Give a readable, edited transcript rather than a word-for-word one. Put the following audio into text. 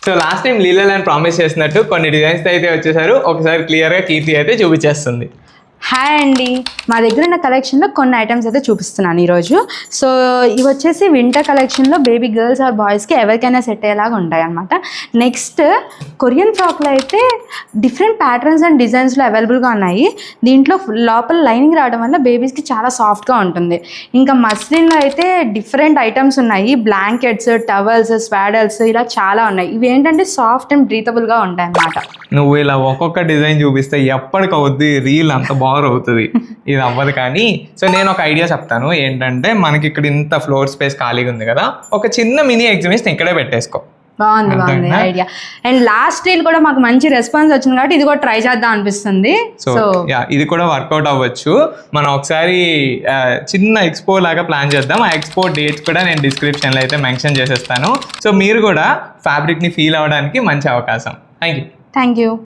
So last time లీలా land promise చేసినట్టు కొన్ని designs అయితే వచ్చేసారు. ఒకసారి క్లియర్గా కీర్తి అయితే చూపించేస్తుంది. హాయ్ అండి, మా దగ్గర ఉన్న కలెక్షన్లో కొన్ని ఐటమ్స్ అయితే చూపిస్తున్నాను ఈరోజు. సో ఇవి వచ్చేసి వింటర్ కలెక్షన్లో బేబీ గర్ల్స్ ఆర్ బాయ్స్కి ఎవరికైనా సెట్ అయ్యేలాగా ఉంటాయి అనమాట. నెక్స్ట్ కొరియన్ ఫ్రాక్లో అయితే డిఫరెంట్ ప్యాటర్న్స్ అండ్ డిజైన్స్లో అవైలబుల్గా ఉన్నాయి. దీంట్లో లోపల లైనింగ్ రావడం వల్ల బేబీస్కి చాలా సాఫ్ట్గా ఉంటుంది. ఇంకా మస్లిన్లో అయితే డిఫరెంట్ ఐటమ్స్ ఉన్నాయి. బ్లాంకెట్స్, టవల్స్, స్వాడల్స్ ఇలా చాలా ఉన్నాయి. ఇవి ఏంటంటే సాఫ్ట్ అండ్ బ్రీతబుల్గా ఉంటాయి అన్నమాట. నువ్వు ఇలా ఒక్కొక్క డిజైన్ చూపిస్తే ఎప్పటికవుద్ది రీల్ అంత బాగా అవుతుంది, ఇది అవ్వదు. కానీ సో నేను ఒక ఐడియా చెప్తాను ఏంటంటే, మనకి ఇక్కడ ఇంత ఫ్లోర్ స్పేస్ ఖాళీగా ఉంది కదా, ఒక చిన్న మినీ ఎగ్జిబిషన్ ఇక్కడే పెట్టేసుకో. బాగుంది ఐడియా. అండ్ లాస్ట్ రీల్ కూడా మాకు మంచి రెస్పాన్స్ వచ్చింది కాబట్టి ఇది కూడా ట్రై చేద్దాం అనిపిస్తుంది. సో ఇది కూడా వర్కౌట్ అవ్వచ్చు. మనం ఒకసారి చిన్న ఎక్స్పో లాగా ప్లాన్ చేద్దాం. ఆ ఎక్స్పో డేట్స్ కూడా నేను డిస్క్రిప్షన్లో అయితే మెన్షన్ చేసేస్తాను. సో మీరు కూడా ఫ్యాబ్రిక్ని ఫీల్ అవ్వడానికి మంచి అవకాశం. Thank you.